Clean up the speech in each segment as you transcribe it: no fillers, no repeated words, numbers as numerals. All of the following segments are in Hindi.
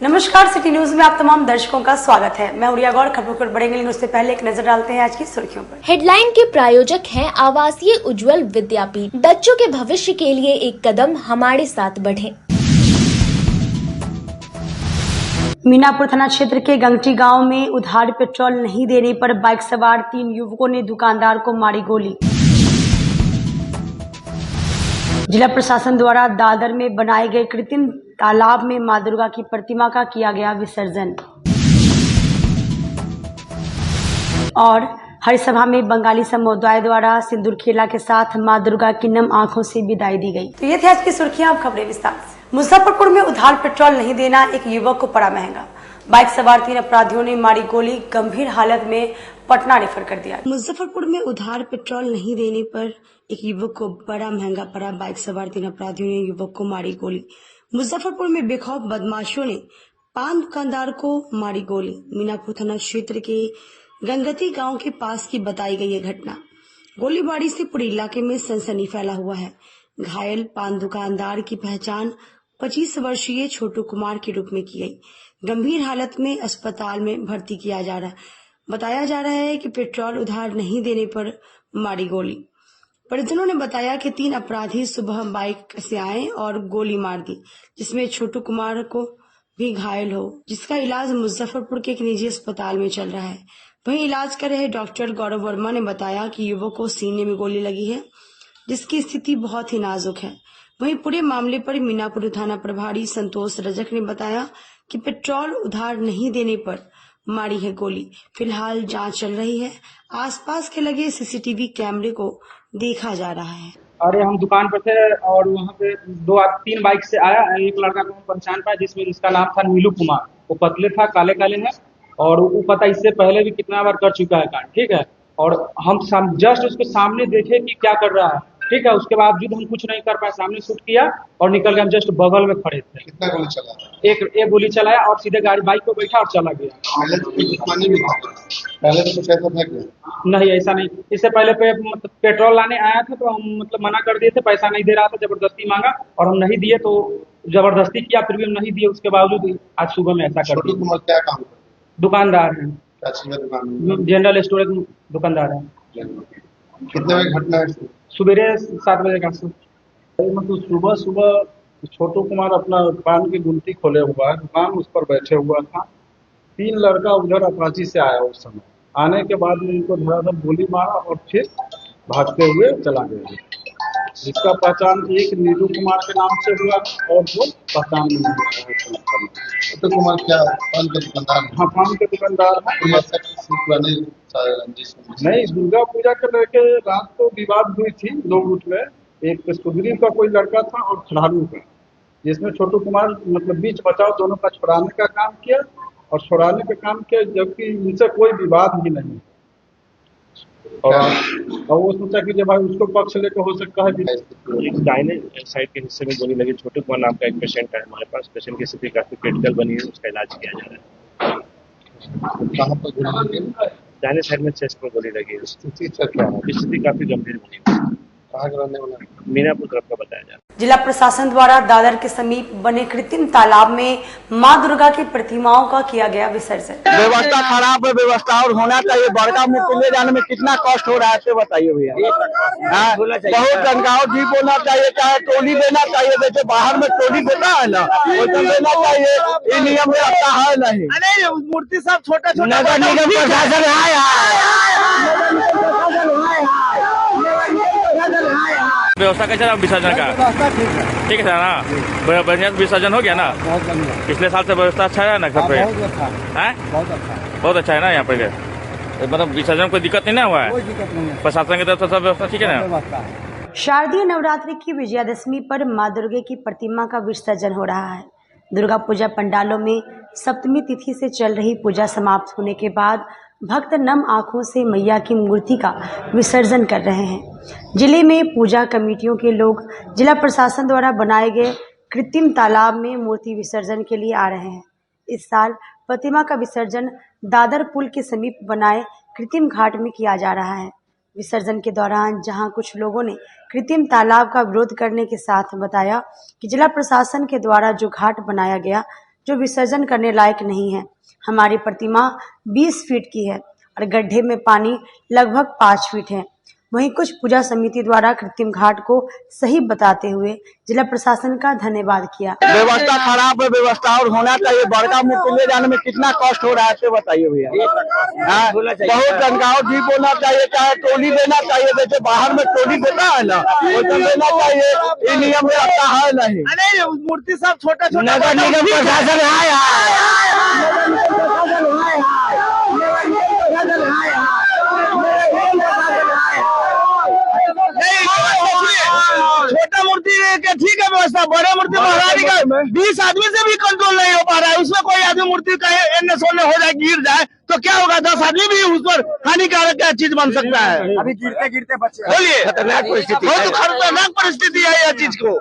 नमस्कार, सिटी न्यूज में आप तमाम दर्शकों का स्वागत है। मैं उड़िया गौर। खबरों पर बढ़ेंगे, लेकिन उससे पहले एक नजर डालते हैं आज की सुर्खियों पर। हेडलाइन के प्रायोजक हैं आवासीय उज्जवल विद्यापीठ। बच्चों के भविष्य के लिए एक कदम हमारे साथ बढ़ें। मीनापुर थाना क्षेत्र के गंगटी गांव में उधार पेट्रोल नहीं देने पर बाइक सवार 3 युवकों ने दुकानदार को मारी गोली। जिला प्रशासन द्वारा दादर में बनाए गए कृत्रिम तालाब में मां दुर्गा की प्रतिमा का किया गया विसर्जन। और हरि सभा में बंगाली समुदाय द्वारा सिंदूर खेला के साथ मां दुर्गा की नम आंखों से विदाई दी गई। तो ये थी आज की सुर्खियां। अब खबरें विस्तार से। मुजफ्फरपुर में उधार पेट्रोल नहीं देना एक युवक को पड़ा महंगा। बाइक सवार 3 अपराधियों ने मारी गोली, गंभीर हालत में पटना रेफर कर दिया। मुजफ्फरपुर में उधार पेट्रोल नहीं देने पर एक युवक को बड़ा महंगा पड़ा। बाइक सवार 3 अपराधियों ने युवक को मारी गोली। मुजफ्फरपुर में बेखौफ बदमाशों ने पान दुकानदार को मारी गोली। मीनापुर थाना क्षेत्र के गंगती गांव के पास की बताई गई ये घटना। गोलीबारी से पूरे इलाके में सनसनी फैला हुआ है। घायल पान दुकानदार की पहचान 25 वर्षीय छोटू कुमार के रूप में की गई। गंभीर हालत में अस्पताल में भर्ती किया जा रहा है। बताया जा रहा है कि पेट्रोल उधार नहीं देने पर मारी गोली। परिजनों ने बताया कि 3 अपराधी सुबह बाइक से आए और गोली मार दी, जिसमें छोटू कुमार को भी घायल हो, जिसका इलाज मुजफ्फरपुर के एक निजी अस्पताल में चल रहा है। वहीं इलाज कर रहे डॉक्टर गौरव वर्मा ने बताया कि युवक को सीने में गोली लगी है, जिसकी स्थिति बहुत ही नाजुक है। वहीं पूरे मामले पर मीनापुर थाना प्रभारी संतोष रजक ने बताया कि पेट्रोल उधार नहीं देने पर मारी है गोली। फिलहाल जांच चल रही है। आसपास के लगे सीसीटीवी कैमरे को देखा जा रहा है। अरे हम दुकान पर थे और वहाँ पे 2-3 बाइक से आया। एक लड़का को पहचान पाया, जिसका नाम था नीलू कुमार। वो पतले था, काले काले है, और वो पता इससे पहले भी कितना बार कर चुका है कांड, ठीक है। और हम जस्ट उसके सामने देखे कि क्या कर रहा है, ठीक है। उसके बावजूद हम कुछ नहीं कर पाए, सामने शूट किया और निकल गए। हम जस्ट बगल में खड़े थे। कितना गोली चला? एक गोली चलाया और सीधे गाड़ी बाइक पे बैठा और चला गया। पहले तो कुछ ऐसा था क्या? नहीं, ऐसा नहीं। इससे पहले मतलब पेट्रोल लाने आया था तो हम मतलब मना कर दिए थे, पैसा नहीं दे रहा था, जबरदस्ती मांगा और हम नहीं दिए, तो जबरदस्ती किया, फिर भी हम नहीं दिए। उसके बावजूद आज सुबह में ऐसा कर दिया। तुम क्या काम करते? दुकानदार है, क्या चीज का दुकान है? जनरल स्टोर दुकानदार है। कितने बजे घटना है? सवेरे 7 बजे का। मतलब सुबह सुबह छोटू कुमार अपना पान की गुमटी खोले हुआ है, दुकान उस पर बैठे हुआ था। 3 लड़का उधर अपाची से आया। उस समय आने के बाद में इनको धड़ाधड़ गोली मारा और फिर भागते हुए चला गया। जिसका पहचान एक नीलू कुमार के नाम से हुआ और वो पहचान नहीं हुआ। तो कुमार क्या पान का दुकानदार है? हाँ, पान के दुकानदार है। नहीं, दुर्गा पूजा को लेके रात को विवाद हुई थी 2 गुट में। एक सुधीर का कोई लड़का था और खड़ारू का, जिसमें छोटू कुमार मतलब बीच बचाव दोनों का छुड़ाने का काम किया और छुड़ाने का काम किया, जबकि इनसे कोई विवाद ही नहीं। और वो सोचा कि जब भाई उसको पक्ष लेकर हो सकता है कि दाहिने साइड के हिस्से में गोली लगी। छोटू कुमार नाम का एक पेशेंट है हमारे पास। पेशेंट की स्थिति काफी क्रिटिकल बनी है, उसका इलाज किया जा रहा है। कहाँ पर गोली लगी? दाहिने साइड में चेस्ट में गोली लगी है। स्थिति काफी गंभीर बनी है। कहाँ का रहने वाला? मीनापुर तरफ का बताया जा रहा है। जिला प्रशासन द्वारा दादर के समीप बने कृत्रिम तालाब में मां दुर्गा की प्रतिमाओं का किया गया विसर्जन। व्यवस्था खराब है, व्यवस्था और होना चाहिए। बड़का मुख ले जाने में कितना कष्ट हो रहा है, से बताइए भैया। बहुत गंगाओं भी बोलना चाहिए, चाहे टोली देना चाहिए। जैसे बाहर में टोली देता है ना, वैसे देना चाहिए। ये नियम रहता है नहीं। अरे मूर्ति सब छोटा छोटा नगर निगम प्रशासन व्यवस्था कैसा है विसर्जन का? ठीक है ना, बढ़िया विसर्जन हो गया ना। पिछले साल से व्यवस्था अच्छा है ना घर पे? बहुत अच्छा है ना यहाँ पे। मतलब विसर्जन कोई दिक्कत नहीं ना हुआ है? प्रशासन की तरफ से सब व्यवस्था ठीक है ना? शारदीय नवरात्रि की विजयादशमी पर मां दुर्गा की प्रतिमा का विसर्जन हो रहा है। दुर्गा पूजा पंडालों में सप्तमी तिथि से चल रही पूजा समाप्त होने के बाद भक्त नम आंखों से मैया की मूर्ति का विसर्जन कर रहे हैं। जिले में पूजा कमेटियों के लोग जिला प्रशासन द्वारा बनाए गए कृत्रिम तालाब में मूर्ति विसर्जन के लिए आ रहे हैं। इस साल प्रतिमा का विसर्जन दादर पुल के समीप बनाए कृत्रिम घाट में किया जा रहा है। विसर्जन के दौरान जहां कुछ लोगों ने कृत्रिम तालाब का विरोध करने के साथ बताया कि जिला प्रशासन के द्वारा जो घाट बनाया गया जो विसर्जन करने लायक नहीं है। हमारी प्रतिमा 20 फीट की है और गड्ढे में पानी लगभग 5 फीट है। वहीं कुछ पूजा समिति द्वारा कृत्रिम घाट को सही बताते हुए जिला प्रशासन का धन्यवाद किया। व्यवस्था खराब है, व्यवस्था और होना चाहिए। बड़का मुख ले जाने में कितना कष्ट हो रहा है बताइए भैया। बहुत गंगाओं जीप होना चाहिए, चाहे टोली देना चाहिए, जैसे बाहर में टोली देता है ना वैसे देना चाहिए। ये नियम व्यवस्था है नहीं। अरे मूर्ति सब छोटा छोटा नगर निगम प्रशासन छोटा मूर्ति के ठीक है व्यवस्था, बड़े मूर्ति महारानी का 20 आदमी से भी कंट्रोल नहीं हो पा रहा है। उसमें कोई आदमी मूर्ति कहीं एन्ने सोने हो जाए, गिर जाए तो क्या होगा? 10 आदमी भी उस पर हानिकारक क्या चीज बन सकता है। अभी गिरते गिरते बच्चे बोलिए, खतरनाक परिस्थिति, बहुत खतरनाक परिस्थिति है यह चीज को।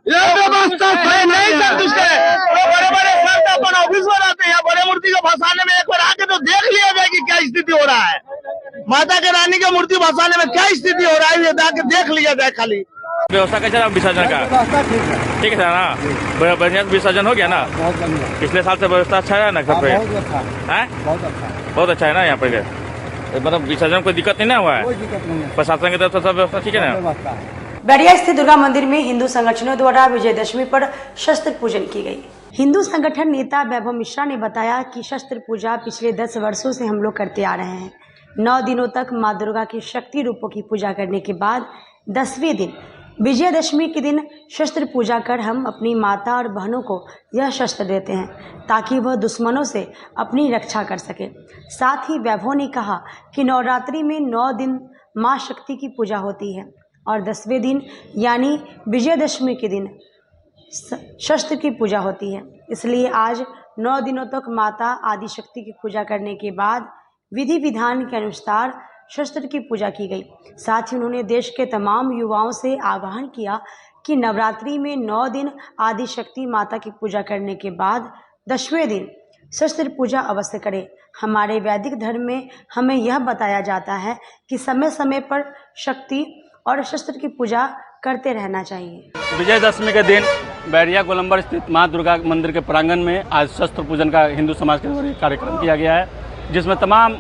यह व्यवस्था सही नहीं कर सकते। बड़े बड़े संत अपन ऑफिस में रहते हैं, बड़े मूर्ति को भसाने में एक बार आके तो देख लिया जाए कि क्या स्थिति हो रहा है। माता के रानी की मूर्ति भसाने में क्या स्थिति हो रहा है, ये जाके देख लिया जाए। खाली व्यवस्था कैसा है विसर्जन का? ठीक है ना, बढ़िया विसर्जन हो गया ना? पिछले साल से व्यवस्था अच्छा है ना घर पे? बहुत अच्छा है ना यहाँ पे, मतलब विसर्जन कोई दिक्कत नहीं ना हुआ है? प्रशासन की तरफ से सब व्यवस्था ठीक है ना? बैरिया स्थित दुर्गा मंदिर में हिंदू संगठनों द्वारा विजयदशमी पर शस्त्र पूजन की गई। हिंदू संगठन नेता वैभव मिश्रा ने बताया कि शस्त्र पूजा पिछले 10 वर्षों से हम लोग करते आ रहे हैं। 9 दिनों तक माँ दुर्गा की शक्ति रूपों की पूजा करने के बाद 10वें दिन विजयदशमी के दिन शस्त्र पूजा कर हम अपनी माता और बहनों को यह शस्त्र देते हैं ताकि वह दुश्मनों से अपनी रक्षा कर सके। साथ ही वैभव ने कहा कि नवरात्रि में 9 दिन माँ शक्ति की पूजा होती है और 10वें दिन यानी विजयदशमी के दिन शस्त्र की पूजा होती है। इसलिए आज 9 दिनों तक माता आदि शक्ति की पूजा करने के बाद विधि विधान के अनुसार शस्त्र की पूजा की गई। साथ ही उन्होंने देश के तमाम युवाओं से आह्वान किया कि नवरात्रि में 9 दिन आदि शक्ति माता की पूजा करने के बाद 10वें दिन शस्त्र पूजा अवश्य करें। हमारे वैदिक धर्म में हमें यह बताया जाता है कि समय समय पर शक्ति और शस्त्र की पूजा करते रहना चाहिए। विजयदशमी के दिन बैरिया गोलंबर स्थित माँ दुर्गा मंदिर के प्रांगण में आज शस्त्र पूजन का हिंदू समाज के द्वारा कार्यक्रम किया गया है, जिसमें तमाम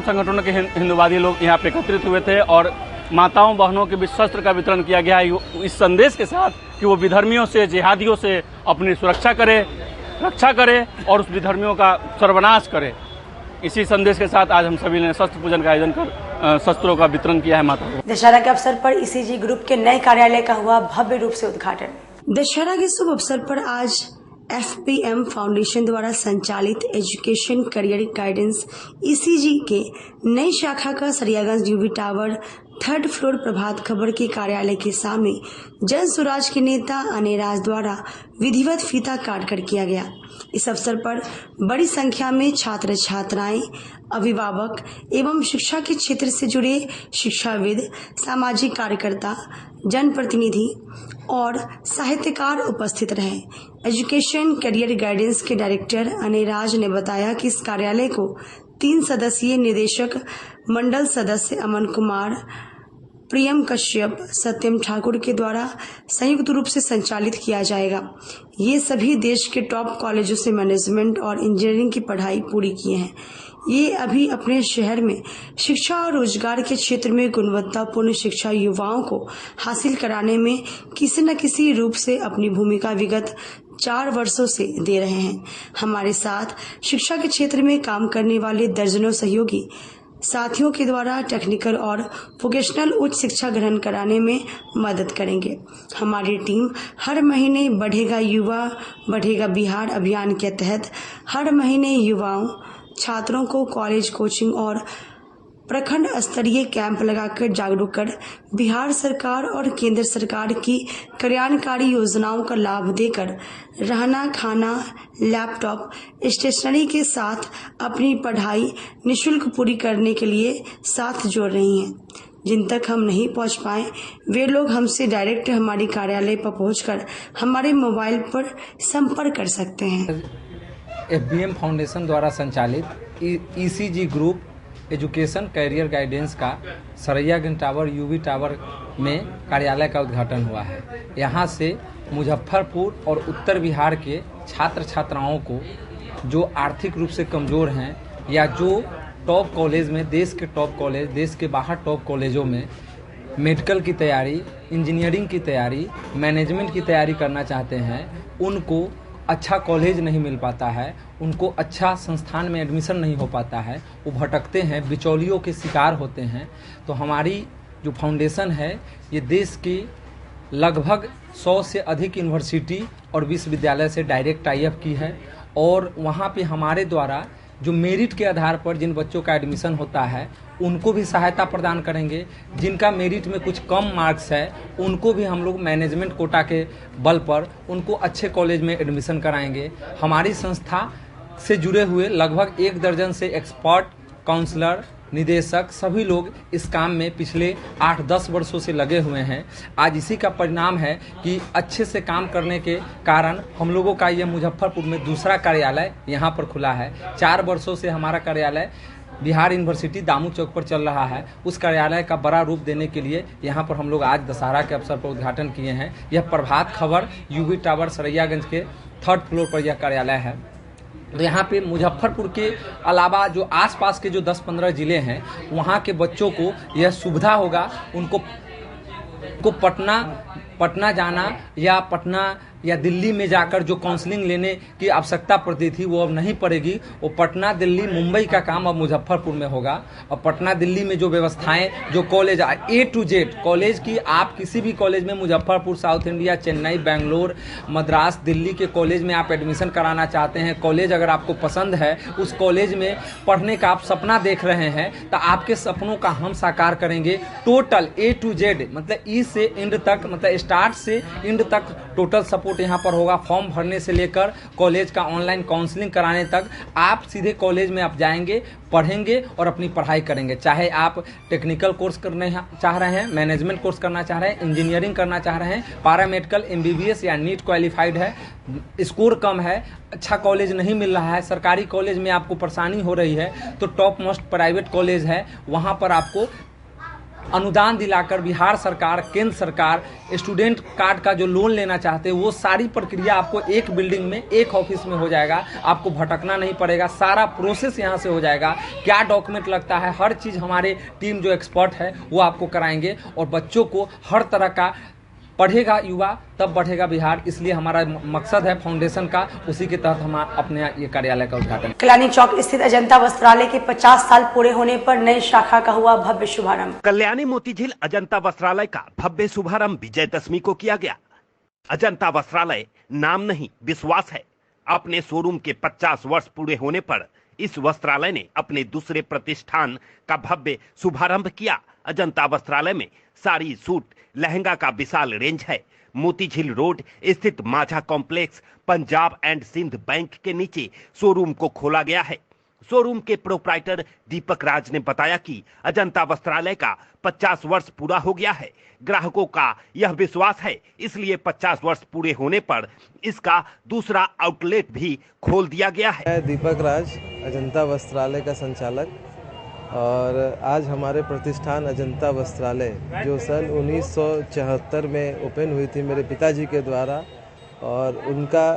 संगठनों के हिंदुवादी लोग यहाँ पे एकत्रित हुए थे और माताओं बहनों के बीच शस्त्र का वितरण किया गया है इस संदेश के साथ कि वो विधर्मियों से, जिहादियों से अपनी सुरक्षा करे, रक्षा करे और उस विधर्मियों का सर्वनाश करे। इसी संदेश के साथ आज हम सभी ने शस्त्र पूजन का आयोजन कर शस्त्रों का वितरण किया है माता को। दशहरा के अवसर पर ईसीजी ग्रुप के नए कार्यालय का हुआ भव्य रूप से उद्घाटन। दशहरा के शुभ अवसर पर आज FPM फाउंडेशन द्वारा संचालित एजुकेशन करियर गाइडेंस ईसीजी के नई शाखा का सरियागंज UV tower 3rd floor Prabhat Khabar के कार्यालय के सामने जन स्वराज के नेता अनेराज द्वारा विधिवत फीता काट कर किया गया। इस अवसर पर बड़ी संख्या में छात्र छात्राएं, अभिभावक एवं शिक्षा के क्षेत्र से जुड़े शिक्षाविद, सामाजिक कार्यकर्ता, जनप्रतिनिधि और साहित्यकार उपस्थित रहे। एजुकेशन करियर गाइडेंस के डायरेक्टर अनेराज ने बताया कि इस कार्यालय को 3 सदस्यीय निदेशक मंडल सदस्य अमन कुमार, प्रियम कश्यप, सत्यम ठाकुर के द्वारा संयुक्त रूप से संचालित किया जाएगा। ये सभी देश के टॉप कॉलेजों से मैनेजमेंट और इंजीनियरिंग की पढ़ाई पूरी किए हैं। ये अभी अपने शहर में शिक्षा और रोजगार के क्षेत्र में गुणवत्तापूर्ण शिक्षा युवाओं को हासिल कराने में किसी न किसी रूप से अपनी भूमिका विगत 4 वर्षों से दे रहे हैं। हमारे साथ शिक्षा के क्षेत्र में काम करने वाले दर्जनों सहयोगी साथियों के द्वारा टेक्निकल और वोकेशनल उच्च शिक्षा ग्रहण कराने में मदद करेंगे। हमारी टीम हर महीने बढ़ेगा युवा बढ़ेगा बिहार अभियान के तहत हर महीने युवाओं छात्रों को कॉलेज कोचिंग और प्रखंड स्तरीय कैंप लगाकर जागरूक कर बिहार सरकार और केंद्र सरकार की कल्याणकारी योजनाओं का लाभ देकर रहना, खाना, लैपटॉप, स्टेशनरी के साथ अपनी पढ़ाई निःशुल्क पूरी करने के लिए साथ जोड़ रही हैं। जिन तक हम नहीं पहुंच पाए वे लोग हमसे डायरेक्ट हमारे कार्यालय पर पहुंचकर हमारे मोबाइल पर संपर्क कर सकते हैं। FBM फाउंडेशन द्वारा संचालित ECG group education career guidance का सरैयागंज टावर यूवी टावर में कार्यालय का उद्घाटन हुआ है। यहाँ से मुजफ्फरपुर और उत्तर बिहार के छात्र छात्राओं को जो आर्थिक रूप से कमज़ोर हैं या जो टॉप कॉलेज में, देश के टॉप कॉलेज, देश के बाहर टॉप कॉलेजों में मेडिकल की तैयारी, इंजीनियरिंग की तैयारी, मैनेजमेंट की तैयारी करना चाहते हैं, उनको अच्छा कॉलेज नहीं मिल पाता है, उनको अच्छा संस्थान में एडमिशन नहीं हो पाता है, वो भटकते हैं, बिचौलियों के शिकार होते हैं। तो हमारी जो फाउंडेशन है ये देश की लगभग 100 से अधिक यूनिवर्सिटी और विश्वविद्यालय से डायरेक्ट टाई अप की है और वहाँ पे हमारे द्वारा जो मेरिट के आधार पर जिन बच्चों का एडमिशन होता है उनको भी सहायता प्रदान करेंगे। जिनका मेरिट में कुछ कम मार्क्स है उनको भी हम लोग मैनेजमेंट कोटा के बल पर उनको अच्छे कॉलेज में एडमिशन कराएंगे। हमारी संस्था से जुड़े हुए लगभग 1 दर्जन से एक्सपर्ट, काउंसलर, निदेशक सभी लोग इस काम में पिछले 8-10 वर्षों से लगे हुए हैं। आज इसी का परिणाम है कि अच्छे से काम करने के कारण हम लोगों का ये मुजफ्फरपुर में दूसरा कार्यालय यहाँ पर खुला है। 4 वर्षों से हमारा कार्यालय बिहार यूनिवर्सिटी दामू चौक पर चल रहा है। उस कार्यालय का बड़ा रूप देने के लिए यहाँ पर हम लोग आज दशहरा के अवसर पर उद्घाटन किए हैं। यह प्रभात खबर यूबी टावर सरैयागंज के 3rd फ्लोर पर यह कार्यालय है। तो यहाँ पे मुजफ्फरपुर के अलावा जो आसपास के जो 10-15 ज़िले हैं वहाँ के बच्चों को यह सुविधा होगा। उनको पटना जाना या पटना या दिल्ली में जाकर जो काउंसलिंग लेने की आवश्यकता पड़ती थी वो अब नहीं पड़ेगी। वो पटना, दिल्ली, मुंबई का काम अब मुजफ्फरपुर में होगा। और पटना, दिल्ली में जो व्यवस्थाएं, जो college A to Z college की, आप किसी भी कॉलेज में मुजफ्फरपुर, साउथ इंडिया, चेन्नई, बेंगलोर, मद्रास, दिल्ली के कॉलेज में आप एडमिशन कराना चाहते हैं, कॉलेज अगर आपको पसंद है, उस कॉलेज में पढ़ने का आप सपना देख रहे हैं, तो आपके सपनों का हम साकार करेंगे। टोटल A to Z मतलब ई से एंड तक, मतलब स्टार्ट से एंड तक टोटल सपोर्ट यहाँ पर होगा। फॉर्म भरने से लेकर कॉलेज का ऑनलाइन काउंसलिंग कराने तक आप सीधे कॉलेज में आप जाएंगे, पढ़ेंगे और अपनी पढ़ाई करेंगे। चाहे आप टेक्निकल कोर्स करने चाह रहे हैं, मैनेजमेंट कोर्स करना चाह रहे हैं, इंजीनियरिंग करना चाह रहे हैं, पैरामेडिकल, MBBS या नीट क्वालिफाइड है, स्कोर कम है, अच्छा कॉलेज नहीं मिल रहा है, सरकारी कॉलेज में आपको परेशानी हो रही है, तो टॉप मोस्ट प्राइवेट कॉलेज है, वहाँ पर आपको अनुदान दिलाकर बिहार सरकार, केंद्र सरकार स्टूडेंट कार्ड का जो लोन लेना चाहते हैं वो सारी प्रक्रिया आपको एक बिल्डिंग में, एक ऑफिस में हो जाएगा। आपको भटकना नहीं पड़ेगा, सारा प्रोसेस यहाँ से हो जाएगा। क्या डॉक्यूमेंट लगता है, हर चीज़ हमारे टीम जो एक्सपर्ट है वो आपको कराएंगे। और बच्चों को हर तरह का पढ़ेगा युवा तब बढ़ेगा बिहार, इसलिए हमारा मकसद है फाउंडेशन का, उसी के तहत हम अपने ये कार्यालय का उद्घाटन। कल्याणी चौक स्थित अजंता वस्त्रालय के 50 साल पूरे होने पर नई शाखा का हुआ भव्य शुभारंभ। कल्याणी मोतीझील अजंता वस्त्रालय का भव्य शुभारंभ विजयदशमी को किया गया। अजंता वस्त्रालय नाम नहीं विश्वास है। अपने शोरूम के 50 वर्ष पूरे होने पर इस वस्त्रालय ने अपने दूसरे प्रतिष्ठान का भव्य शुभारंभ किया। अजंता वस्त्रालय में साड़ी, सूट, लहंगा का विशाल रेंज है। मोतीझील रोड स्थित Majha complex Punjab and Sind bank के नीचे शोरूम को खोला गया है। शोरूम के प्रोप्राइटर दीपक राज ने बताया कि अजंता वस्त्रालय का 50 वर्ष पूरा हो गया है। ग्राहकों का यह विश्वास है, इसलिए 50 वर्ष पूरे होने पर इसका दूसरा आउटलेट भी खोल दिया गया है। दीपक राज, अजंता वस्त्रालय का संचालक, और आज हमारे प्रतिष्ठान अजंता वस्त्रालय जो सन 1974 में ओपन हुई थी मेरे पिताजी के द्वारा, और उनका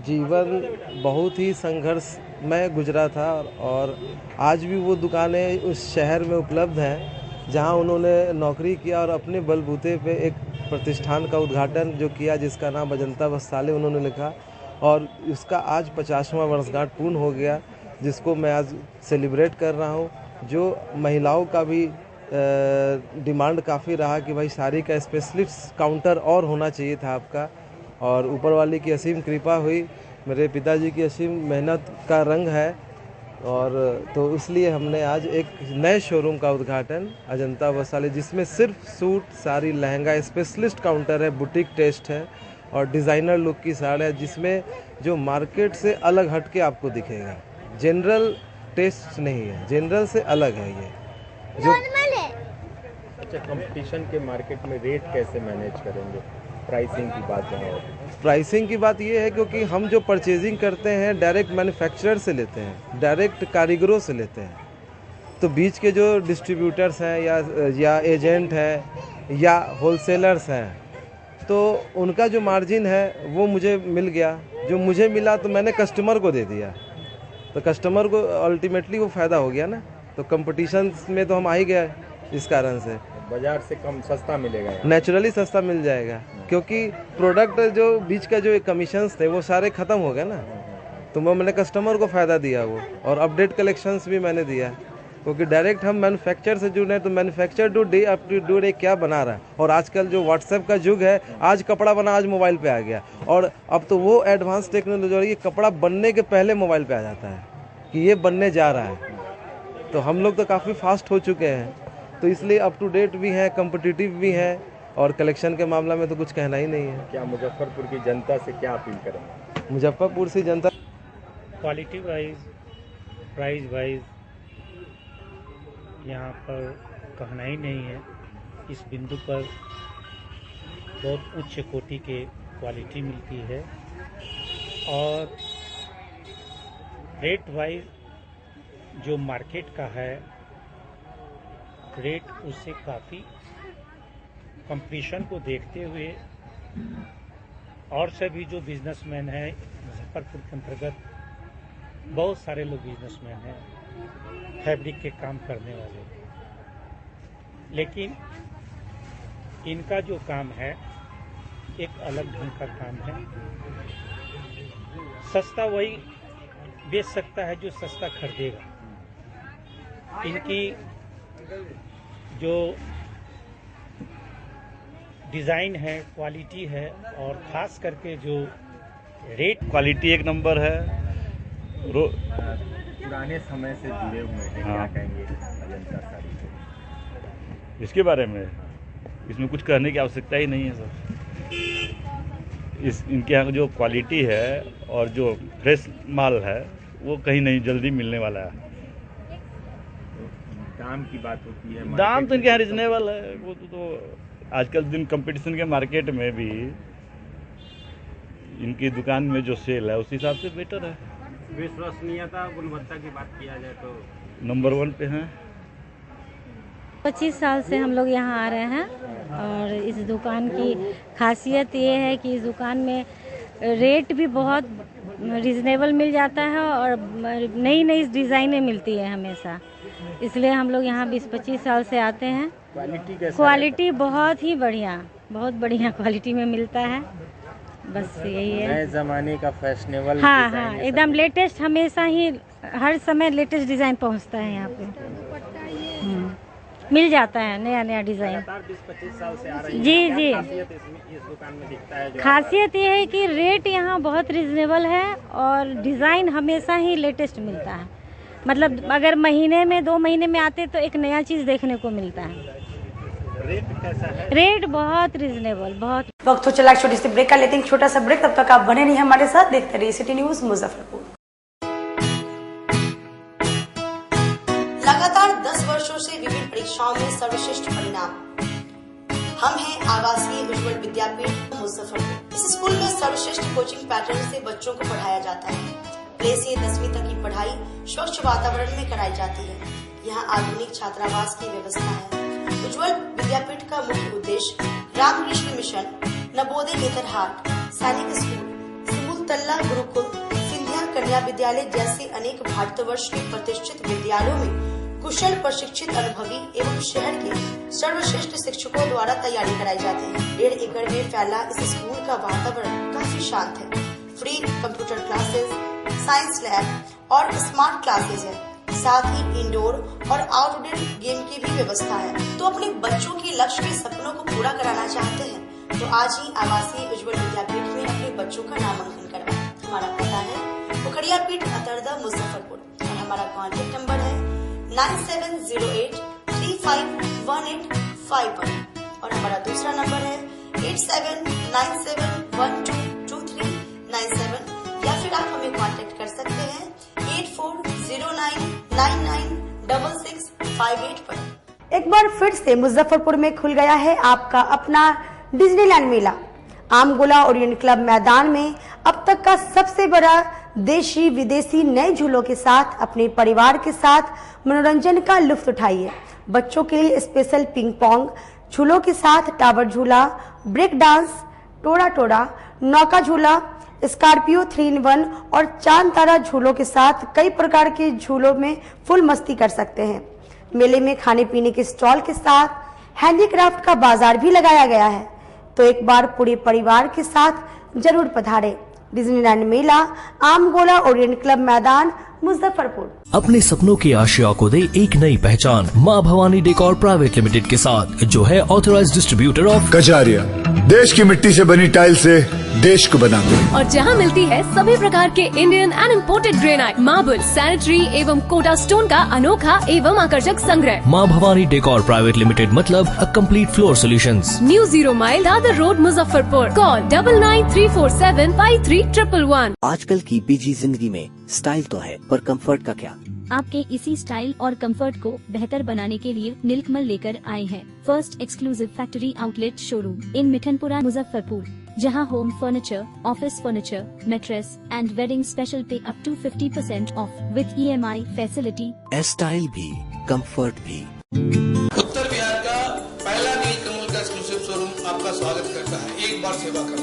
जीवन बहुत ही संघर्षमय गुजरा था, और आज भी वो दुकानें उस शहर में उपलब्ध हैं जहां उन्होंने नौकरी किया और अपने बलबूते पे एक प्रतिष्ठान का उद्घाटन जो किया जिसका नाम अजंता वस्त्रालय उन्होंने लिखा, और उसका आज 50वां वर्षगांठ पूर्ण हो गया, जिसको मैं आज सेलिब्रेट कर रहा हूँ। जो महिलाओं का भी डिमांड काफ़ी रहा कि भाई साड़ी का स्पेशलिस्ट काउंटर और होना चाहिए था आपका, और ऊपर वाले की असीम कृपा हुई, मेरे पिताजी की असीम मेहनत का रंग है, और तो इसलिए हमने आज एक नए शोरूम का उद्घाटन अजंता वस्त्रालय, जिसमें सिर्फ suit, sari, lehenga, specialist counter है, बुटीक टेस्ट है और डिज़ाइनर लुक की साड़ी है, जिसमें जो मार्केट से अलग हट के आपको दिखेगा। जनरल टेस्ट नहीं है, जनरल से अलग है ये जो। अच्छा, कंपटीशन के मार्केट में रेट कैसे मैनेज करेंगे? प्राइसिंग की बात है। प्राइसिंग की बात ये है क्योंकि हम जो परचेजिंग करते हैं डायरेक्ट मैन्युफैक्चरर से लेते हैं, डायरेक्ट कारीगरों से लेते हैं, तो बीच के जो डिस्ट्रीब्यूटर्स हैं या एजेंट हैं या होलसेलर्स हैं, तो उनका जो मार्जिन है वो मुझे मिल गया, जो मुझे मिला तो मैंने कस्टमर को दे दिया, तो कस्टमर को अल्टीमेटली वो फ़ायदा हो गया ना। तो कंपटीशन में तो हम आ ही गए, इस कारण से बाजार से कम सस्ता मिलेगा, नेचुरली सस्ता मिल जाएगा, क्योंकि प्रोडक्ट जो बीच का जो कमीशंस थे वो सारे ख़त्म हो गए ना। तो वो मैंने कस्टमर को फ़ायदा दिया वो, और अपडेट कलेक्शंस भी मैंने दिया, क्योंकि डायरेक्ट हम मैन्युफैक्चर से जुड़े हैं। तो manufacture to day up to day क्या बना रहा है, और आजकल जो व्हाट्सएप का युग है, आज कपड़ा बना आज मोबाइल पे आ गया, और अब तो वो एडवांस टेक्नोलॉजी हो रही है, कपड़ा बनने के पहले मोबाइल पे आ जाता है कि ये बनने जा रहा है। तो हम लोग तो काफ़ी फास्ट हो चुके हैं, तो इसलिए अप टू डेट भी हैं, कम्पिटिटिव भी हैं, और कलेक्शन के मामला में तो कुछ कहना ही नहीं है। क्या मुजफ्फरपुर की जनता से क्या अपील करेंगे? मुजफ्फरपुर से जनता क्वालिटी वाइज, प्राइस वाइज यहाँ पर कहना ही नहीं है। इस बिंदु पर बहुत उच्च कोटि के क्वालिटी मिलती है, और रेट वाइज जो मार्केट का है रेट उससे काफ़ी कंपटीशन को देखते हुए और सभी जो बिजनेसमैन हैं मुजफ्फरपुर के अंतर्गत बहुत सारे लोग बिजनेसमैन हैं, फैब्रिक के काम करने वाले, लेकिन इनका जो काम है एक अलग ढंग का काम है। सस्ता वही बेच सकता है जो सस्ता खरीदेगा। इनकी जो डिज़ाइन है, क्वालिटी है, और ख़ास करके जो रेट, क्वालिटी एक नंबर है। पुराने समय से जुड़े हुए हैं, क्या कहेंगे अजंता साड़ी को? इसके बारे में इसमें कुछ कहने की आवश्यकता ही नहीं है सर। इनके यहाँ जो क्वालिटी है और जो फ्रेश माल है वो कहीं नहीं जल्दी मिलने वाला है। दाम की बात होती है, दाम तो इनके यहाँ रिजनेबल है। वो तो आजकल दिन कंपटीशन के मार्केट में भी इनकी दुकान में जो सेल है उस हिसाब से बेटर है। विश्वसनीयता, गुणवत्ता की बात किया जाए तो नंबर 1 पे हैं। 25 साल से हम लोग यहाँ आ रहे हैं, और इस दुकान की खासियत ये है कि इस दुकान में रेट भी बहुत रिजनेबल मिल जाता है, और नई नई डिज़ाइनें मिलती है हमेशा, इसलिए हम लोग यहाँ 20-25 साल से आते हैं। क्वालिटी कैसा? क्वालिटी बहुत ही बढ़िया, बहुत बढ़िया क्वालिटी में मिलता है, बस यही है। नए ज़माने का फैशनेबल, हाँ, एकदम लेटेस्ट, हमेशा ही हर समय लेटेस्ट डिज़ाइन पहुँचता है यहाँ पे, मिल जाता है नया डिज़ाइन। 20-25 साल से आ रही है, जी जी। इस दुकान में दिखता है? खासियत ये है कि रेट यहाँ बहुत रिजनेबल है, और डिज़ाइन हमेशा ही लेटेस्ट मिलता है। मतलब अगर महीने में 2 महीने में आते तो एक नया चीज़ देखने को मिलता है। रेट कैसा है? रेट बहुत रिजनेबल, बहुत। वक्त हो चला एक छोटी सी ब्रेक का, लेते हैं छोटा सा ब्रेक। तब तक आप बने रहिए हमारे साथ, देखते रहिए सिटी न्यूज मुजफ्फरपुर। लगातार 10 वर्षों से विभिन्न परीक्षाओं में सर्वश्रेष्ठ परिणाम। हम हैं आवासीय उज्ज्वल विद्यापीठ मुजफ्फरपुर। इस स्कूल में सर्वश्रेष्ठ कोचिंग पैटर्न से बच्चों को पढ़ाया जाता है। प्ले से 10वीं तक की पढ़ाई स्वच्छ वातावरण में कराई जाती है। यहाँ आधुनिक छात्रावास की व्यवस्था है। उज्ज्वल विद्यापीठ का मुख्य उद्देश्य रामकृष्ण मिशन, नवोदय नेतरहाट, सैनिक स्कूल, सिमुलतल्ला गुरुकुल, सिंधिया कन्या विद्यालय जैसे अनेक भारतवर्ष के प्रतिष्ठित विद्यालयों में कुशल प्रशिक्षित अनुभवी एवं शहर के सर्वश्रेष्ठ शिक्षकों द्वारा तैयारी कराई जाती है। 1.5 एकड़ में फैला इस स्कूल का वातावरण काफी शांत है। Free computer classes, science lab और स्मार्ट क्लासेस है। साथ ही इंडोर और आउटडोर गेम की भी व्यवस्था है। तो अपने बच्चों के लक्ष्य के सपनों को पूरा कराना चाहते हैं तो आज ही आवासीय उज्ज्वल विद्यापीठ में अपने बच्चों का नामांकन करवाएं। हमारा पता है पोखरिया पीठ, अतरदा, मुजफ्फरपुर, और हमारा कॉन्टेक्ट नंबर है 9708 351851, और हमारा दूसरा नंबर है 8797122397, या फिर आप हमें कांटेक्ट कर सकते हैं 8409996658 पर। एक बार फिर से मुजफ्फरपुर में खुल गया है आपका अपना डिज्नीलैंड मेला। आमगोला ओरिएंट क्लब मैदान में अब तक का सबसे बड़ा देशी विदेशी नए झूलों के साथ अपने परिवार के साथ मनोरंजन का लुत्फ उठाइए। बच्चों के लिए स्पेशल पिंग पोंग झूलों के साथ टावर झूला, ब्रेक डांस, टोरा टोरा, नौका झूला, स्कॉर्पियो 3-in-1 और चांद तारा झूलों के साथ कई प्रकार के झूलों में फुल मस्ती कर सकते हैं। मेले में खाने पीने के स्टॉल के साथ हैंडीक्राफ्ट का बाजार भी लगाया गया है। तो एक बार पूरे परिवार के साथ जरूर पधारें। डिज्नीलैंड मेला, आमगोला ओरिएंट क्लब मैदान, मुजफ्फरपुर। अपने सपनों की आशिया को दे एक नई पहचान माँ भवानी डेकोर प्राइवेट लिमिटेड के साथ, जो है ऑथराइज्ड डिस्ट्रीब्यूटर ऑफ कजारिया। देश की मिट्टी से बनी टाइल से देश को बनाते हैं। और जहां मिलती है सभी प्रकार के Indian and imported granite, marble, sanitary एवं कोटा स्टोन का अनोखा एवं आकर्षक संग्रह। माँ भवानी डेकोर प्राइवेट लिमिटेड मतलब a complete floor solutions. New 0 mile Dadar road, Muzaffarpur. Call 9934753111। आजकल की बिजी जिंदगी में स्टाइल तो है, पर कंफर्ट का क्या? आपके इसी स्टाइल और कंफर्ट को बेहतर बनाने के लिए नीलकमल लेकर आए हैं first exclusive factory outlet showroom in Mithanpura, Muzaffarpur, जहां home furniture, office furniture, mattress and wedding special पे up to 50% off with EMI facility. Style भी, कंफर्ट भी। उत्तर बिहार का पहला नीलकमल का एक्सक्लूसिव शोरूम आपका स्वागत करता है। एक बार सेवा करो।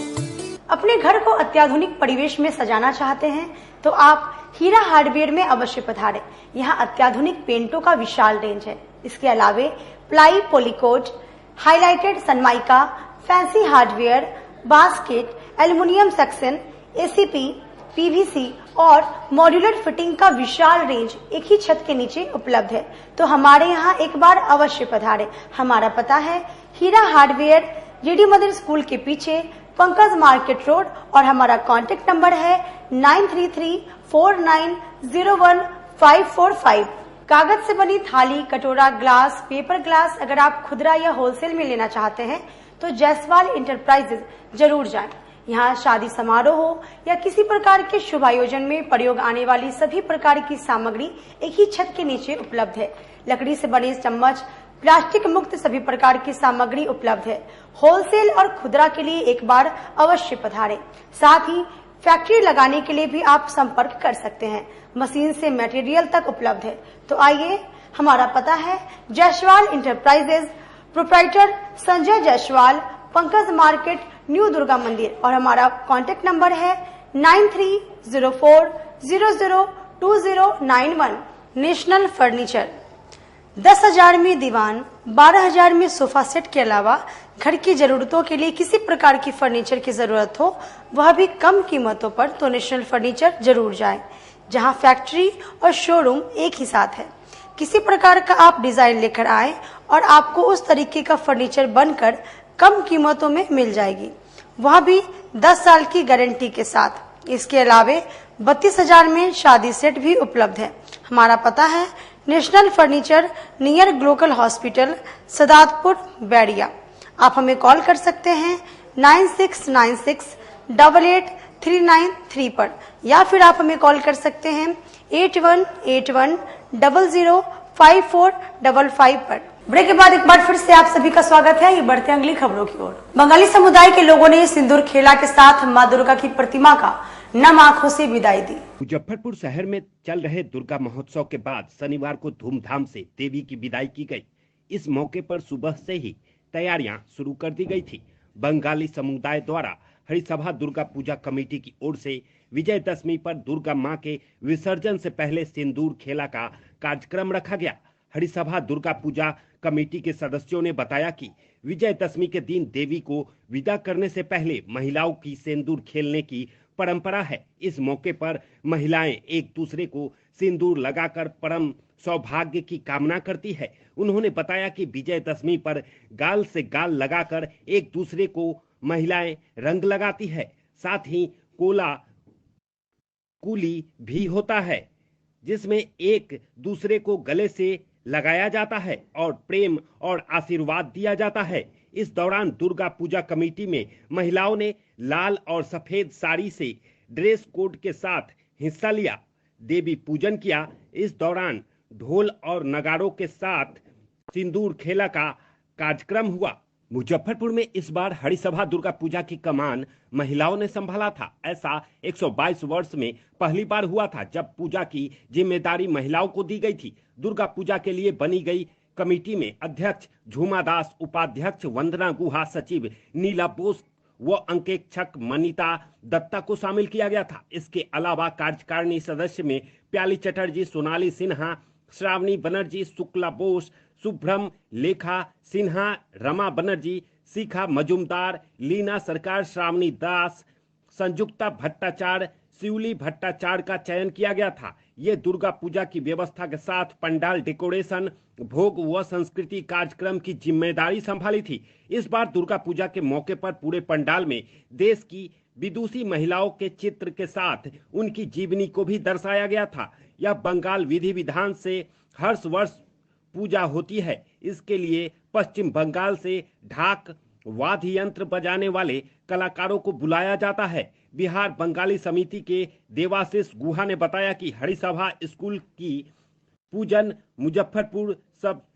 अपने घर को अत्याधुनिक परिवेश में सजाना चाहते हैं तो आप हीरा हार्डवेयर में अवश्य पधारें। यहाँ अत्याधुनिक पेंटों का विशाल रेंज है। इसके अलावे ply, पॉलीकोट, highlighted Sunmica, fancy hardware, basket, aluminium section, ACP, PVC और मॉड्यूलर फिटिंग का विशाल रेंज एक ही छत के नीचे उपलब्ध है। तो हमारे यहाँ एक बार अवश्य पधारें। हमारा पता है हीरा हार्डवेयर, GD मदर स्कूल के पीछे, पंकज मार्केट रोड, और हमारा कॉन्टेक्ट नंबर है 9334901545। कागज से बनी थाली, कटोरा, ग्लास, पेपर ग्लास अगर आप खुदरा या होलसेल में लेना चाहते हैं तो जायसवाल इंटरप्राइजेज जरूर जाएं। यहाँ शादी समारोह हो या किसी प्रकार के शुभ आयोजन में प्रयोग आने वाली सभी प्रकार की सामग्री एक ही छत के नीचे उपलब्ध है। लकड़ी से बने चम्मच, प्लास्टिक मुक्त सभी प्रकार की सामग्री उपलब्ध है। होलसेल और खुदरा के लिए एक बार अवश्य पधारें। साथ ही फैक्ट्री लगाने के लिए भी आप संपर्क कर सकते हैं। मशीन से मटेरियल तक उपलब्ध है। तो आइए, हमारा पता है Jaiswal enterprises, proprietor Sanjay Jaiswal, Pankaj market, new Durga मंदिर, और हमारा कॉन्टेक्ट नंबर है 9304002091। नेशनल फर्नीचर 10,000 में दीवान, 12,000 में सोफा सेट के अलावा घर की जरूरतों के लिए किसी प्रकार की फर्नीचर की जरूरत हो, वह भी कम कीमतों पर, तो नेशनल फर्नीचर जरूर जाएं, जहां फैक्ट्री और शोरूम एक ही साथ है। किसी प्रकार का आप डिजाइन लेकर आए और आपको उस तरीके का फर्नीचर बनकर कम कीमतों में मिल जाएगी, वह भी 10 साल की गारंटी के साथ। इसके अलावे 32,000 में शादी सेट भी उपलब्ध है। हमारा पता है national furniture, near glocal hospital, Sadatpur, Bairia. आप हमें कॉल कर सकते हैं 9696883993 पर, या फिर आप हमें कॉल कर सकते हैं 8181005455 पर। ब्रेक के बाद एक बार फिर से आप सभी का स्वागत है। ये बढ़ते अगली खबरों की ओर। बंगाली समुदाय के लोगों ने सिंदूर खेला के साथ मां दुर्गा की प्रतिमा का नम आंखों से विदाई दी। मुजफ्फरपुर शहर में चल रहे दुर्गा महोत्सव के बाद शनिवार को धूमधाम से देवी की विदाई की गई। इस मौके पर सुबह से ही तैयारियां शुरू कर दी गई थी। बंगाली समुदाय द्वारा हरिसभा दुर्गा पूजा कमेटी की ओर से विजयदशमी पर दुर्गा मां के विसर्जन से पहले सिंदूर खेला का कार्यक्रम रखा गया। हरिसभा दुर्गा पूजा कमेटी के सदस्यों ने बताया कि विजयदशमी के दिन देवी को विदा करने से पहले महिलाओं की सिंदूर खेलने की परंपरा है। इस मौके पर महिलाएं एक दूसरे को सिंदूर लगाकर परम सौभाग्य की कामना करती है। उन्होंने बताया कि विजयदशमी पर गाल से गाल लगाकर एक दूसरे को महिलाएं रंग लगाती है। साथ ही कुली भी होता है, जिसमें एक दूसरे को गले से लगाया जाता है और प्रेम और आशीर्वाद दिया जाता है। इस दौरान दुर्गा पूजा कमेटी में महिलाओं ने लाल और सफेद साड़ी से ड्रेस कोड के साथ हिस्सा लिया, देवी पूजन किया। इस दौरान ढोल और नगाड़ों के साथ सिंदूर खेला का कार्यक्रम हुआ। मुजफ्फरपुर में इस बार हरिसभा दुर्गा पूजा की कमान महिलाओं ने संभाला था। ऐसा 122 वर्ष में पहली बार हुआ था जब पूजा की जिम्मेदारी महिलाओं को दी गई थी। दुर्गा पूजा के लिए बनी गई कमेटी में अध्यक्ष झूमा दास, उपाध्यक्ष वंदना गुहा, सचिव नीला बोस व अंकेक्षक मनीता दत्ता को शामिल किया गया था। इसके अलावा कार्यकारिणी सदस्य में प्याली चटर्जी, सोनाली सिन्हा, श्रावणी बनर्जी, शुक्ला बोस, सुब्रम लेखा सिन्हा, रमा बनर्जी, शिखा मजुमदार, लीना सरकार, श्रावणी दास, संयुक्ता भट्टाचार्य, शिवली भट्टाचार्य का चयन किया गया था। ये दुर्गा पूजा की व्यवस्था के साथ पंडाल डेकोरेशन, भोग व संस्कृति कार्यक्रम की जिम्मेदारी संभाली थी। इस बार दुर्गा पूजा के मौके पर पूरे पंडाल में देश की विदुषी महिलाओं के चित्र के साथ उनकी जीवनी को भी दर्शाया गया था। यह बंगाल विधि विधान से हर वर्ष पूजा होती है। इसके लिए पश्चिम बंगाल से ढाक वाद्य यंत्र बजाने वाले कलाकारों को बुलाया जाता है। बिहार बंगाली समिति के देवाशीष गुहा ने बताया कि हरिसभा स्कूल की पूजन मुजफ्फरपुर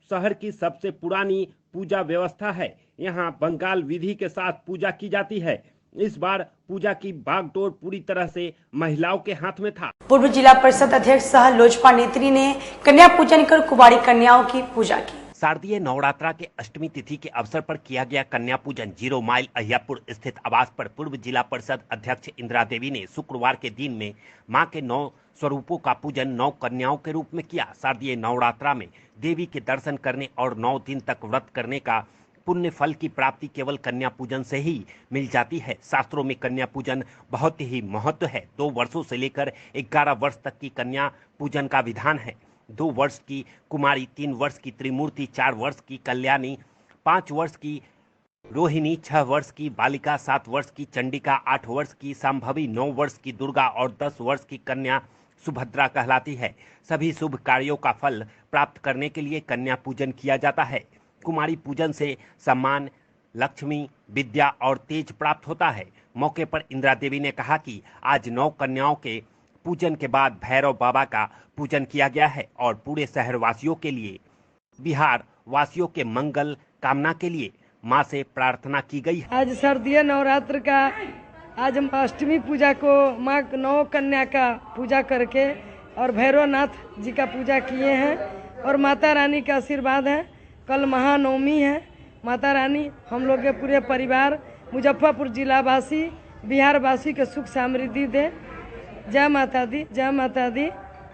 शहर की सबसे पुरानी पूजा व्यवस्था है। यहाँ बंगाल विधि के साथ पूजा की जाती है। इस बार पूजा की बागडोर पूरी तरह से महिलाओं के हाथ में था। पूर्व जिला परिषद अध्यक्ष सह लोजपा नेत्री ने कन्या पूजन कर कुंवारी कन्याओं की पूजा की। शारदीय नवरात्रा के अष्टमी तिथि के अवसर पर किया गया कन्या पूजन 0 माइल अहियापुर स्थित आवास पर पूर्व जिला परिषद अध्यक्ष इंदिरा देवी ने शुक्रवार के दिन में मां के 9 स्वरूपों का पूजन 9 कन्याओं के रूप में किया। शारदीय नवरात्रा में देवी के दर्शन करने और 9 दिन तक व्रत करने का पुण्य फल की प्राप्ति केवल कन्या पूजन से ही मिल जाती है। शास्त्रों में कन्या पूजन बहुत ही महत्व है। 2 वर्षों से लेकर 11 वर्ष तक की कन्या पूजन का विधान है। 2 वर्ष की कुमारी, 3 वर्ष की त्रिमूर्ति, 4 वर्ष की कल्याणी, 5 वर्ष की रोहिणी, 6 वर्ष की बालिका, 7 वर्ष की चंडिका, 8 वर्ष की संभवी, 9 वर्ष की दुर्गा और 10 वर्ष की कन्या सुभद्रा कहलाती है। सभी शुभ कार्यों का फल प्राप्त करने के लिए कन्या पूजन किया जाता है। कुमारी पूजन से सम्मान, लक्ष्मी, विद्या और तेज प्राप्त होता है। मौके पर इंदिरा देवी ने कहा कि आज 9 कन्याओं के पूजन के बाद भैरव बाबा का पूजन किया गया है और पूरे शहर वासियों के लिए, बिहार वासियों के मंगल कामना के लिए मां से प्रार्थना की गई है। आज शारदीय नवरात्र का आज हम अष्टमी पूजा को मां 9 कन्या का पूजा करके और भैरवनाथ जी का पूजा किए हैं और माता रानी का आशीर्वाद है। कल महानवमी है। माता रानी हम लोग के पूरे परिवार मुजफ्फरपुर जिला वासी, बिहार वासी के सुख समृद्धि दे। जय माता दी, जय माता दी,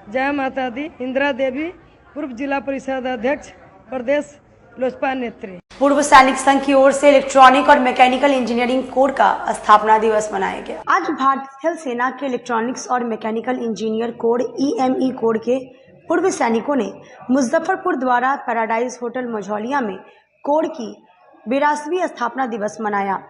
जय माता दी। इंदिरा देवी, पूर्व जिला परिषद अध्यक्ष, प्रदेश लोजपा नेत्री। पूर्व सैनिक संघ की ओर से इलेक्ट्रॉनिक और मैकेनिकल इंजीनियरिंग कोड का स्थापना दिवस मनाया गया। आज भारतीय थल सेना के इलेक्ट्रॉनिक्स और mechanical engineer code EME code के पूर्व सैनिकों ने मुजफ्फरपुर द्वारा पैराडाइज होटल मझौलिया में कोड की 82वीं स्थापना दिवस मनाया।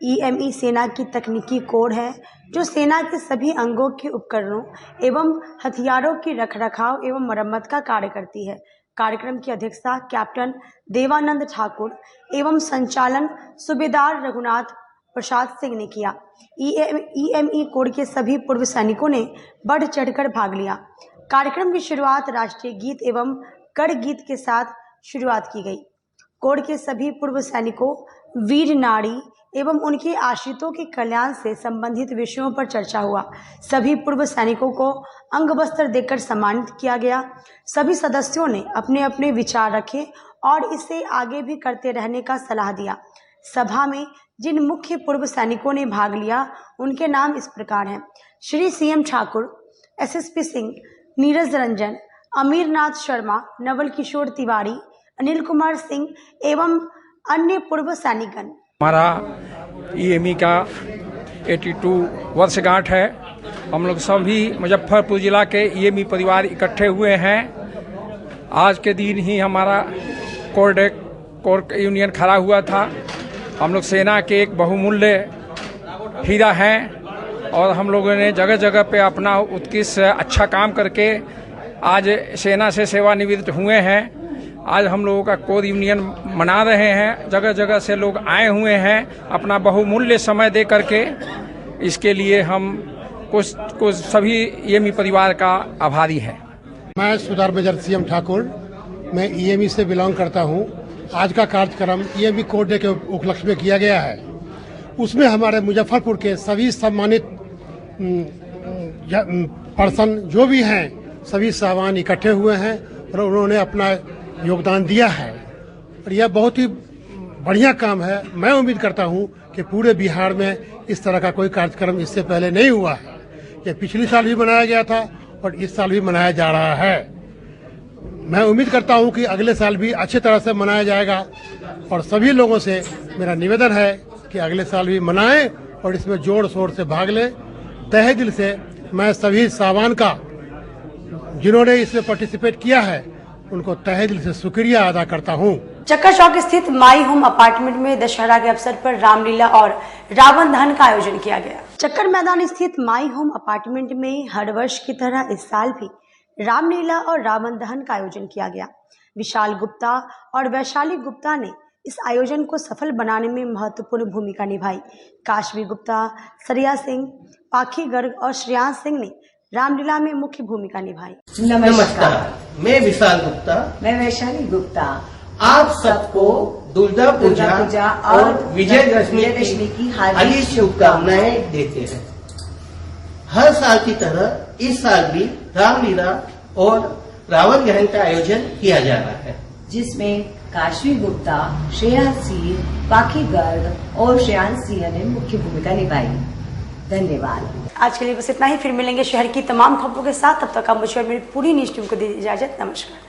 EME सेना की तकनीकी कोड है जो सेना के सभी अंगों के उपकरणों एवं हथियारों की रखरखाव एवं मरम्मत का कार्य करती है। कार्यक्रम की अध्यक्षता कैप्टन देवानंद ठाकुर एवं संचालन सूबेदार रघुनाथ प्रसाद सिंह ने किया। EME कोड के सभी पूर्व सैनिकों ने बढ़ चढ़कर भाग लिया। कार्यक्रम की शुरुआत राष्ट्रीय गीत एवं कर गीत के साथ शुरुआत की गई। कोड के सभी पूर्व सैनिकों, वीर नारी एवं उनके आश्रितों के कल्याण से संबंधित विषयों पर चर्चा हुआ। सभी पूर्व सैनिकों को अंग वस्त्र देकर सम्मानित किया गया। सभी सदस्यों ने अपने अपने विचार रखे और इसे आगे भी करते रहने का सलाह दिया। सभा में जिन मुख्य पूर्व सैनिकों ने भाग लिया उनके नाम इस प्रकार हैं: श्री CM ठाकुर, SSP सिंह, नीरज रंजन, अमीरनाथ शर्मा, नवल किशोर तिवारी, अनिल कुमार सिंह एवं अन्य पूर्व सैनिकगण। हमारा EME का 82 वर्षगांठ है। हम लोग सभी मुजफ्फरपुर जिला के EME परिवार इकट्ठे हुए हैं। आज के दिन ही हमारा कोर यूनियन खड़ा हुआ था। हम लोग सेना के एक बहुमूल्य हीरा हैं और हम लोगों ने जगह जगह पे अपना उत्कृष्ट अच्छा काम करके आज सेना से सेवानिवृत्त हुए हैं। आज हम लोगों का कोर यूनियन मना रहे हैं। जगह जगह से लोग आए हुए हैं अपना बहुमूल्य समय दे करके। इसके लिए हम कुछ सभी EME परिवार का आभारी हैं। मैं सुधार मेजर CM ठाकुर, मैं EME से बिलोंग करता हूं। आज का कार्यक्रम EME कोड डे के उपलक्ष्य में किया गया है। उसमें हमारे मुजफ्फरपुर के सभी सम्मानित पर्सन जो भी हैं सभी सामान इकट्ठे हुए हैं और उन्होंने अपना योगदान दिया है और यह बहुत ही बढ़िया काम है। मैं उम्मीद करता हूं कि कि पूरे बिहार में इस तरह का कोई कार्यक्रम इससे पहले नहीं हुआ है। ये पिछले साल भी मनाया गया था और इस साल भी मनाया जा रहा है। मैं उम्मीद करता हूं कि अगले साल भी अच्छी तरह से मनाया जाएगा और सभी लोगों से मेरा निवेदन है कि अगले साल भी मनाएं और इसमें जोर शोर से भाग लें। तहे दिल से मैं सभी सावान का जिन्होंने इसमें पार्टिसिपेट किया है उनको तहे दिल से शुक्रिया अदा करता हूं। चक्कर चौक स्थित माई होम अपार्टमेंट में दशहरा के अवसर पर रामलीला और रावण दहन का आयोजन किया गया। चक्कर मैदान स्थित माई होम अपार्टमेंट में हर वर्ष की तरह इस साल भी रामलीला और रावण दहन का आयोजन किया गया। विशाल गुप्ता और वैशाली गुप्ता ने इस आयोजन को सफल बनाने में महत्वपूर्ण भूमिका निभाई। काशवी गुप्ता, सरिया सिंह, पाखी गर्ग और श्रेयांश सिंह ने रामलीला में मुख्य भूमिका निभाई। नमस्कार, मैं विशाल गुप्ता, मैं वैशाली गुप्ता आप सबको दुर्गा पूजा और विजयदशमी की हार्दिक शुभकामनाएं देते हैं। हर साल की तरह इस साल भी रामलीला और रावण दहन का आयोजन किया जा रहा है, जिसमें काशवी गुप्ता, श्रेया सिंह, पाखी गर्ग और श्रेयांश सिंह ने मुख्य भूमिका निभाई। धन्यवाद। आज के लिए बस इतना ही। फिर मिलेंगे शहर की तमाम खबरों के साथ। तब तक आप मुझे और मेरी पूरी न्यूज टीम को दीजिए इजाजत। नमस्कार।